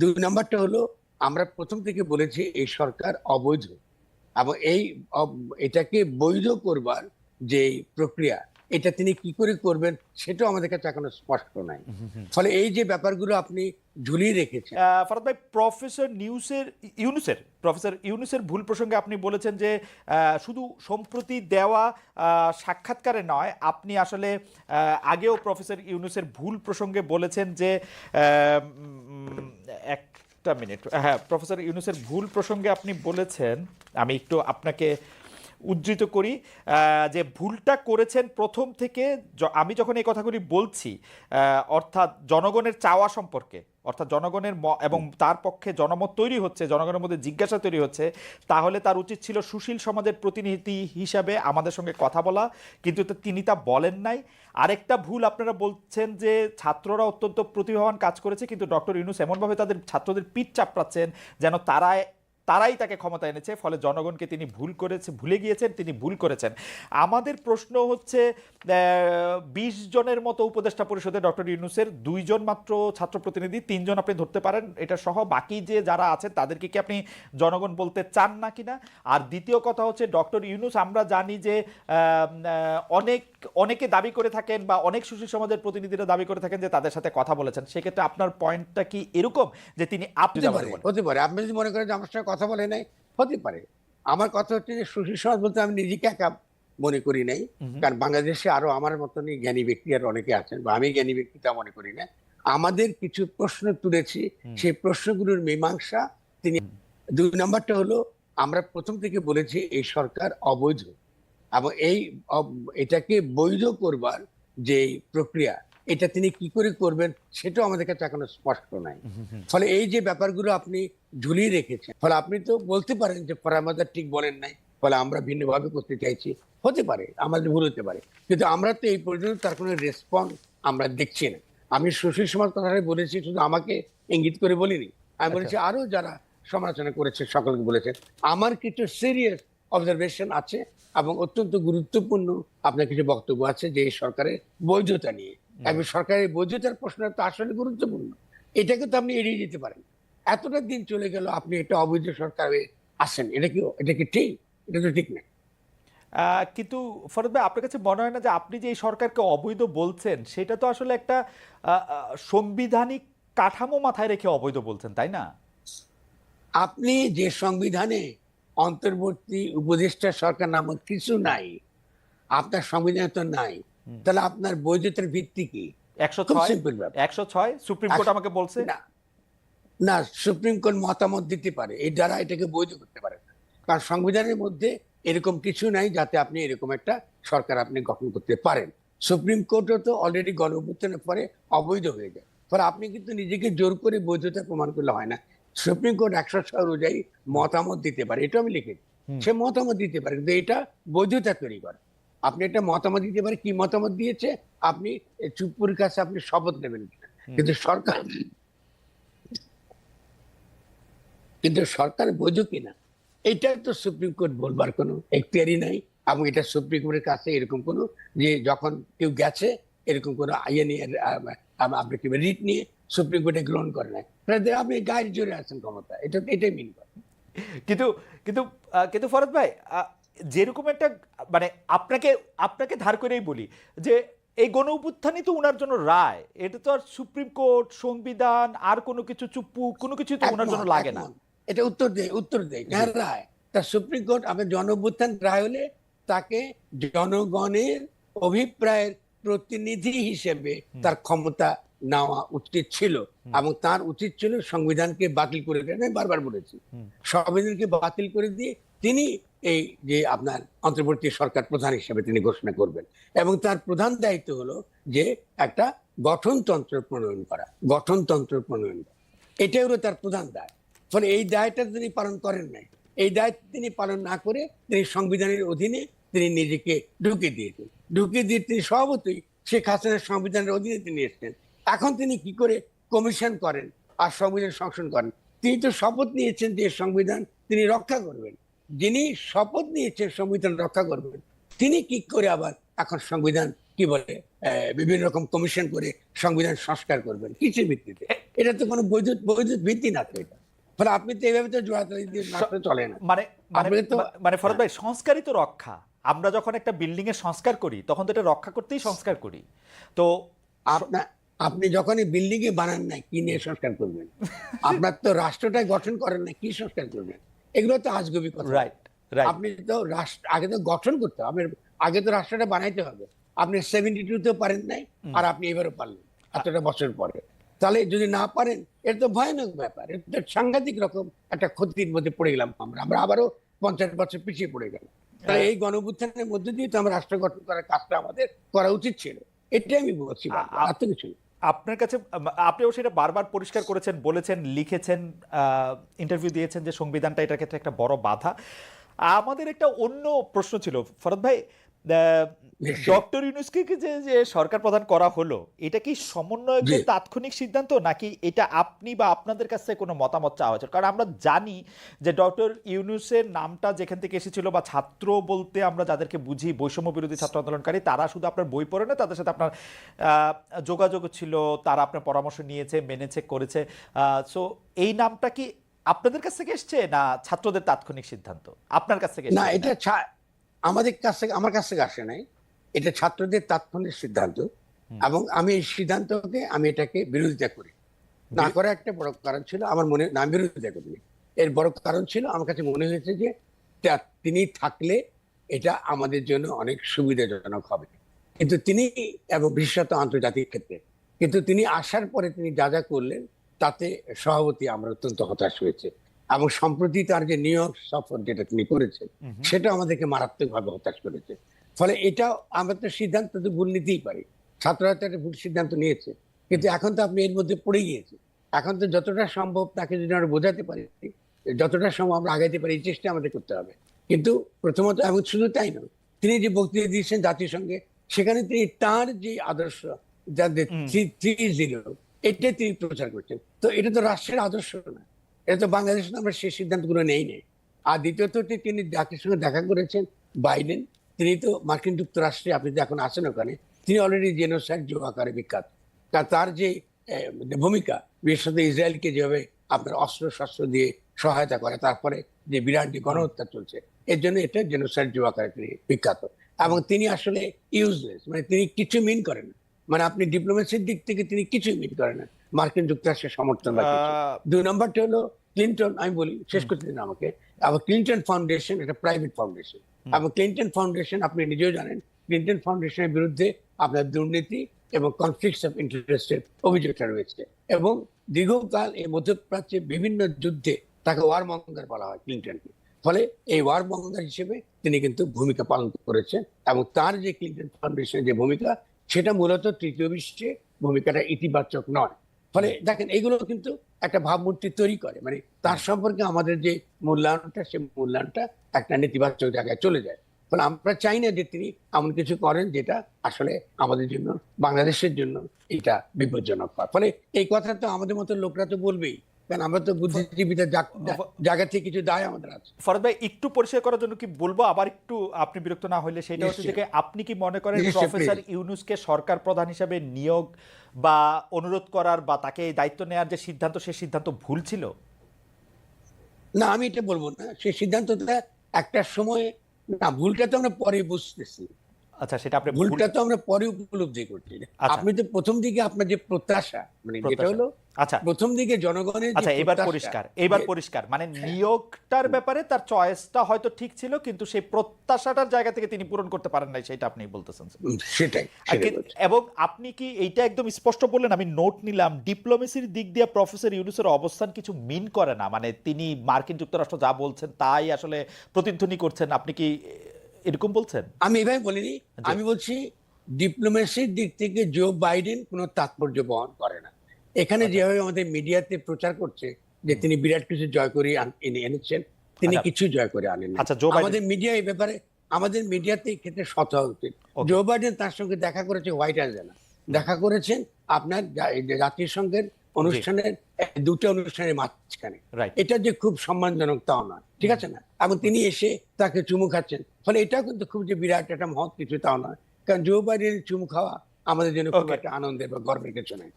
দুই নাম্বারটা হলো, আমরা প্রথম থেকে বলেছি এই সরকার অবৈধ, এবং এটাকে বৈধ করবার যে প্রক্রিয়া, এটা তিনি কি করে করবেন সেটাও আমাদের কাছে এখনো স্পষ্ট নাই। ফলে এই যে ব্যাপারগুলো আপনি ঝুলিয়ে রেখেছেন। ফরহাদ ভাই, প্রফেসর ইউনূসের ভুল প্রসঙ্গে আপনি বলেছেন যে শুধু সম্প্রতি দেওয়া সাক্ষাৎকারে নয়, আপনি আসলে আগেও প্রফেসর ইউনূসের ভুল প্রসঙ্গে বলেছেন যে একটা মিনিট, হ্যাঁ, প্রফেসর ইউনূসের ভুল প্রসঙ্গে আপনি বলেছেন, আমি একটু আপনাকে উদ্ধৃত করি, যে ভুলটা করেছেন প্রথম থেকে। আমি যখন এই কথাগুলি বলছি, অর্থাৎ জনগণের চাওয়া সম্পর্কে, অর্থাৎ জনগণের এবং তার পক্ষে জনমত তৈরি হচ্ছে, জনগণের মধ্যে জিজ্ঞাসা তৈরি হচ্ছে, তাহলে তার উচিত ছিল সুশীল সমাজের প্রতিনিধি হিসাবে আমাদের সঙ্গে কথা বলা, কিন্তু তিনি তা বলেন নাই। আরেকটা ভুল আপনারা বলছেন যে ছাত্ররা অত্যন্ত প্রতিভাবান কাজ করেছে, কিন্তু ডক্টর ইউনূস এমনভাবে তাদের ছাত্রদের পিঠ চাপড়াচ্ছেন যেন তারাই তাকে ক্ষমতা এনেছে, ফলে জনগণকে তিনি ভুলে গিয়েছেন, তিনি ভুল করেছেন। আমাদের প্রশ্ন হচ্ছে, ২০ জনের মতো উপদেষ্টা পরিষদে ডক্টর ইউনূসের ২ জন মাত্র ছাত্র প্রতিনিধি, ৩ জন আপনি ধরতে পারেন, এটা সহ বাকি যে যারা আছেন তাদেরকে কি আপনি জনগণ বলতে চান না কিনা? আর দ্বিতীয় কথা হচ্ছে, ডক্টর ইউনূস আমরা জানি যে অনেকে দাবি করে থাকেন, বা অনেক সুশীল সমাজের প্রতিনিধিরা দাবি করে থাকেন যে তাদের সাথে কথা বলেছেন। সেক্ষেত্রে আপনার পয়েন্টটা কি এরকম যে তিনি হতে পারে আপনি যদি মনে করেন যে আমার সঙ্গে কথা বলে নাই, হতে পারে। আমার কথা হচ্ছে যে সুশীল সমাজ বলতে আমি নিজেকে একা মনে করি নাই, কারণ বাংলাদেশে আরো আমার মতনই জ্ঞানী ব্যক্তি আর অনেকে আছেন, বা আমি জ্ঞানী ব্যক্তি তা মনে করি না। আমাদের কিছু প্রশ্ন তুলেছি, সেই প্রশ্নগুলোর মীমাংসা তিনি। দুই নাম্বারটা হলো, আমরা প্রথম থেকে বলেছি এই সরকার অবৈধ, এবং এটাকে বৈধ করবার যে প্রক্রিয়া, এটা তিনি কি করে করবেন সেটাও আমাদের কাছে এখনো স্পষ্ট নাই। ফলে এই যে ব্যাপারগুলো আপনি ঝুলিয়ে রেখেছেন, ফলে আপনি তো বলতে পারেন যে ফরহাদ ঠিক বলেন নাই, ফলে আমরা ভিন্নভাবে করতে চাইছি, হতে পারে আমাদের ভুল হতে পারে, কিন্তু আমরা তো এই পর্যন্ত তার কোনো রেসপন্স আমরা দেখছি না। আমি সুশীল সমাজ কথাটাই বলেছি, শুধু আমাকে ইঙ্গিত করে বলিনি, আমি বলেছি আরো যারা সমালোচনা করেছে সকলকে বলেছেন। আমার কিছু সিরিয়াস অবজারভেশন আছে এবং অত্যন্ত গুরুত্বপূর্ণ আপনার কিছু বক্তব্য আছে যে এই সরকারের বৈধতা নিয়ে, এবং সরকারের বৈধতার প্রশ্নটা তো আসলে গুরুত্বপূর্ণ। এটাকে তো আপনি এড়িয়ে যেতে পারেন। এতটা দিন চলে গেল, আপনি একটা অবৈধ সরকারে আসেন, এটা কি ঠিক? এটা তো ঠিক না। কিন্তু ফরহাদ ভাই, আপনার কাছে মনে হয় না যে আপনি যে এই সরকারকে অবৈধ বলছেন সেটা তো আসলে একটা সাংবিধানিক কাঠামো মাথায় রেখে অবৈধ বলছেন, তাই না? আপনি যে সংবিধানে অন্তর্বর্তী উপদেষ্টা সরকার নামক কিছু নাই, আপনার সংবিধানে তো নাই, তাহলে আপনার বৈধতার ভিত্তি কি? খুব ১০৬ সিম্পল ব্যাপার। ১০৬ সুপ্রিম কোর্ট আমাকে বলছে। না, না, সুপ্রিম কোর্ট মতামত দিতে পারে, এই দ্বারা এটাকে বৈধ করতে পারে না, কারণ সংবিধানের মধ্যে এরকম কিছু নাই যাতে আপনি এরকম একটা সরকার আপনি গঠন করতে পারেন। সুপ্রিম কোর্টও তো অলরেডি গণঅভ্যুত্থানের পরে অবৈধ হয়ে যায়, ফলে আপনি কিন্তু নিজেকে জোর করে বৈধতা প্রমাণ করলে হয় না। সুপ্রিম কোর্ট ১০৬ অনুযায়ী মতামত দিতে পারে, এটা আমি লিখেছি। সে মতামত দিতে পারে, কিন্তু এটা বৈধতা তৈরি করে। আপনি একটা মতামত দিতে পারে, কি মতামত দিয়েছে, আপনি চুপ্পুর কাছে আপনি শপথ নেবেন কিনা, কিন্তু সরকার বৈধ কিনা এটা তো সুপ্রিম কোর্ট বলবার কোনো এখতিয়ারই নাই। এবং এটা সুপ্রিম কোর্টের কাছে এরকম কোনো, যে যখন কেউ গেছে এরকম কোনো ইয়ে নিয়ে আপনি কি রিট নিয়ে সুপ্রিম কোর্টে গ্রহণ করে নাই, আপনি গায়ের জোরে আছেন ক্ষমতা, এটাই মিন করে। কিন্তু কিন্তু কিন্তু ফরহাদ ভাই, যেরকম একটা, মানে আপনাকে আপনাকে ধার করেই বলি যে এই গণ অভ্যুত্থানই তো উনার জন্য রায়, এটা তো আর সুপ্রিম কোর্ট, সংবিধান, আর কোনো কিছু, চুপ্পু, কোনো কিছু তো উনার জন্য লাগে না। এটা উত্তর দেয় কার রায়? তার সুপ্রিম কোর্ট। আমি জনঅভ্যুত্থান রায় হলে তাকে জনগণের অভিপ্রায়ের প্রতিনিধি হিসেবে তার ক্ষমতা নেওয়া উচিত ছিল, এবং তার উচিত ছিল সংবিধানকে বাতিল করে দেন। আমি বারবার বলেছি, সংবিধানকে বাতিল করে দিয়ে তিনি এই যে আপনার অন্তর্বর্তী সরকার প্রধান হিসেবে তিনি ঘোষণা করবেন, এবং তার প্রধান দায়িত্ব হলো যে একটা গঠনতন্ত্র প্রণয়ন করা, এটাই হলো তার প্রধান দায়। ফলে এই দায়টা তিনি পালন করেন নাই। এই দায়িত্ব তিনি পালন না করে তিনি সংবিধানের অধীনে তিনি নিজেকে ঢুকিয়ে দিয়ে তিনি স্বভাবতই শেখ হাসিনার সংবিধানের অধীনে তিনি এসছেন। এখন তিনি কি করে কমিশন করেন আর সংবিধান সংশোধন করেন? তিনি তো শপথ নিয়েছেন যে সংবিধান তিনি রক্ষা করবেন। যিনি শপথ নিয়েছেন সংবিধান রক্ষা করবেন, তিনি কি করে আবার এখন সংবিধান কি বলে বিভিন্ন রকম কমিশন করে সংবিধান সংস্কার করবেন কিসের ভিত্তিতে? এটা তো কোনো বৈধ বৈধ ভিত্তি না তো এটা। ফলে আপনি তো এইভাবে তো জোড়াতালি দিয়ে না তো চলে না। মানে মানে আপনাকে তো মানে ফরদ ভাই, সংস্কারই তো রক্ষা। আমরা যখন একটা বিল্ডিং এর সংস্কার করি তখন তো এটা রক্ষা করতেই সংস্কার করি। তো আপনার আপনি যখনই বিল্ডিং এ বানান না কি নিয়ে সংস্কার করবেন? আপনার তো রাষ্ট্রটাই গঠন করেন না, কি সংস্কার করবেন? এগুলো তো আজগুবি কথা। Right, right. আপনি তো রাষ্ট্র আগে তো গঠন করতে হবে, আগে তো রাষ্ট্রটা বানাইতে হবে। আপনি 72-তেও পারেন নাই, আর আপনি এবারও পারলেন এতটা বছর পরে। তাহলে যদি না পারেন, এটা তো ভয়ানক ব্যাপার, এটা তো সাংঘাতিক রকম একটা ক্ষতির মধ্যে পড়ে গেলাম আমরা আমরা আবারও 50 বছর পিছিয়ে পড়ে গেলাম। তাহলে এই গণঅভ্যুত্থানের মধ্যে দিয়ে তো আমরা রাষ্ট্র গঠন করার কাজটা আমাদের করা উচিত ছিল। এটাই আমি বলছি, আর তো কিছু না। আপনার কাছে আপনিও সেটা বারবার পরিষ্কার করেছেন, বলেছেন, লিখেছেন, ইন্টারভিউ দিয়েছেন যে সংবিধানটা এটার ক্ষেত্রে একটা বড় বাধা। আমাদের একটা অন্য প্রশ্ন ছিল ফরদ ভাই, নিশ্চয়ই। ডক্টর ইউনূসকে যে যে সরকার প্রধান করা হলো, এটা কি জি। সমন্বয়কের তাৎক্ষণিক সিদ্ধান্ত, নাকি এটা আপনি বা আপনাদের কাছ থেকে কোনো মতামত চাওয়া হয়েছিল? কারণ আমরা জানি যে ডক্টর ইউনূসের নামটা যেখান থেকে এসেছিল, বা ছাত্র বলতে আমরা যাদেরকে বুঝি বৈষম্য বিরোধী ছাত্র আন্দোলনকারী, তারা শুধু আপনার বই পড়ে না, তাদের সাথে আপনার যোগাযোগ ছিল, তারা আপনার পরামর্শ নিয়েছে, মেনেছে, করেছে। সো এই নামটা কি আপনাদের কাছ থেকে এসছে, না ছাত্রদের তাৎক্ষণিক সিদ্ধান্ত আপনার কাছ থেকে না, এসছে? এটা আমাদের কাছ থেকে, আমার কাছ থেকে আসে নাই। এটা ছাত্রদের তাৎক্ষণিক সিদ্ধান্ত, এবং আমি এই সিদ্ধান্তকে আমি এটাকে বিরোধিতা করি। না করার একটা বড় কারণ ছিল আমার মনে, না বিরোধিতা করিনি, এর বড় কারণ ছিল আমার কাছে মনে হয়েছে যে তিনি থাকলে এটা আমাদের জন্য অনেক সুবিধাজনক হবে। কিন্তু তিনি, এবং বিশেষত আন্তর্জাতিক ক্ষেত্রে, কিন্তু তিনি আসার পরে তিনি যা যা করলেন তাতে সভাপতি আমরা অত্যন্ত হতাশ হয়েছে। এবং সম্প্রতি তার যে নিউ ইয়র্ক সফর যেটা তিনি করেছেন, সেটা আমাদেরকে মারাত্মকভাবে হতাশ করেছে। ফলে এটা আমরা তো সিদ্ধান্ত তো ভুল নিতেই পারি, ছাত্ররা তো একটা ভুল সিদ্ধান্ত নিয়েছে, কিন্তু এখন তো আপনি এর মধ্যে পড়ে গিয়েছে। এখন তো যতটা সম্ভব তাকে যদি আমরা বোঝাতে পারি, যতটা সম্ভব আমরা আগাইতে পারি, এই চেষ্টা আমাদের করতে হবে। কিন্তু প্রথমত, এবং শুধু তাই নয়, তিনি যে বক্তৃতা দিয়েছেন জাতিসংঘে, সেখানে তিনি তার যে আদর্শ, যাদের 3-0, এটাই তিনি প্রচার করছেন। তো এটা তো রাষ্ট্রের আদর্শ না, এটা তো বাংলাদেশ আমরা সেই সিদ্ধান্তগুলো নেই। আর দ্বিতীয়ত তিনি জাতিসংঘে দেখা করেছেন বাইডেন, তিনি তো মার্কিন যুক্তরাষ্ট্রে, আপনি তো এখন আছেন ওখানে, তিনি অলরেডি জেনোসাইড আকারে বিখ্যাত। তার যে ভূমিকা, বিশেষত ইসরায়েলকে যেভাবে আপনার অস্ত্র শস্ত্র দিয়ে সহায়তা করে, তারপরে যে বিরাট যে গণহত্যা চলছে, এর জন্য এটা জেনোসাইড আকারে তিনি বিখ্যাত। এবং তিনি আসলে ইউজলেস, মানে তিনি কিছু মিন করেন না, মানে আপনি ডিপ্লোমেসির দিক থেকে তিনি কিছুই মিন করেন না মার্কিন যুক্তরাষ্ট্রের সমর্থন বা কিছু। 2 নম্বরটা হলো ক্লিন্টন, আমি বলি শেষ করতে দিন আমাকে। আবার ক্লিন্টন ফাউন্ডেশন এটা প্রাইভেট ফাউন্ডেশন, এবং ক্লিন্টন ফাউন্ডেশন আপনি নিজেও জানেন, ক্লিন্টন ফাউন্ডেশনের বিরুদ্ধে আপনার দুর্নীতি এবং কনফ্লিক্টস অফ ইন্টারেস্টের অভিযোগটা রয়েছে। এবং দীর্ঘকাল এই মধ্যপ্রাচ্যে বিভিন্ন যুদ্ধে তাকে ওয়ার মঙ্গার বলা হয় ক্লিন্টনকে। ফলে এই ওয়ার মঙ্গার হিসেবে তিনি কিন্তু ভূমিকা পালন করেছেন, এবং তার যে ক্লিন্টন ফাউন্ডেশনের যে ভূমিকা, সেটা মূলত তৃতীয় বিশ্বে ভূমিকাটা ইতিবাচক নয়। ফলে দেখেন, এগুলো কিন্তু একটা ভাবমূর্তি তৈরি করে, মানে তার সম্পর্কে আমাদের যে মূল্যায়নটা, সেই মূল্যায়নটা একটা নেতিবাচক জায়গায় চলে যায়। ফলে আমরা চাই না যে তিনি এমন কিছু করেন যেটা আসলে আমাদের জন্য, বাংলাদেশের জন্য এটা বিপজ্জনক হয়। ফলে এই কথা তো আমাদের মতো লোকরা তো বলবেই, কারণ আমরা তো বুদ্ধিজীবীদের জায়গা থেকে কিছু দায় আমাদের আছে। ফরদ ভাই, একটু পরিষ্কার করার জন্য কি বলবো, আবার একটু আপনি বিরক্ত না হইলে, সেটা হচ্ছে যে আপনি কি মনে করেন প্রফেসর ইউনূসকে সরকার প্রধান হিসেবে নিয়োগ বা অনুরোধ করার বা তাকে এই দায়িত্ব নেওয়ার যে সিদ্ধান্ত, সেই সিদ্ধান্ত ভুল ছিল? না, আমি এটা বলবো না, সেই সিদ্ধান্তটা একটা সময়, না ভুলটা তো আমরা পরে বুঝতেছি, আচ্ছা, সেটা আপনি ভুলটা তো আমরা পরে উপলব্ধি করছি। আচ্ছা, আপনি তো প্রথম দিকে আপনার যে প্রত্যাশা, মানে যেটা হলো আচ্ছা, প্রথম দিকে জনগণের যে আচ্ছা, এবার প্রত্যাশা, পরিষ্কার, এবার পরিষ্কার, মানে নিয়োগটার ব্যাপারে তার চয়েসটা হয়তো ঠিক ছিল, কিন্তু সেই প্রত্যাশাটার জায়গা থেকে তিনি পূরণ করতে পারেন নাই, সেটা আপনি বলতেছেন। সেটাই। এবং আপনি কি এইটা একদম স্পষ্ট বললেন, আমি নোট নিলাম, ডিপ্লোমেসির দিক দিয়ে প্রফেসর ইউনূসের অবস্থান কিছু মিন করে না, মানে তিনি মার্কিন যুক্তরাষ্ট্র যা বলছেন তাই আসলে প্রতিধ্বনি করছেন, আপনি কি এরকম বলছেন? আমি এভাবে বলিনি, আমি বলছি ডিপ্লোমেসির দিক থেকে জো বাইডেন কোনো তাৎপর্য বহন করে না। এখানে যেভাবে আমাদের মিডিয়াতে প্রচার করছে যে তিনি বিরাট কিছু জয় করে এনেছেন, তিনি কিছু জয় করে আনেন। আমাদের মিডিয়া এই ব্যাপারে, আমাদের মিডিয়াতে এই ক্ষেত্রে সৎ হওয়া উচিত। জো বাইডেন তার সঙ্গে দেখা করেছে হোয়াইট হাউসে না, দেখা করেছেন আপনার জাতিসংঘের অনুষ্ঠানের, দুটো অনুষ্ঠানের মাঝখানে। এটা যে খুব সম্মানজনক তাও না, ঠিক আছে না? এবং তিনি এসে তাকে চুমু খাচ্ছেন, ফলে এটাও কিন্তু খুব যে বিরাট একটা মহৎ কিছু তাও নয়। কারণ জো বাইডেনের চুমু খাওয়া আমাদের জন্য খুব ওকে। একটা আনন্দের বা গর্বের কিছু নয়।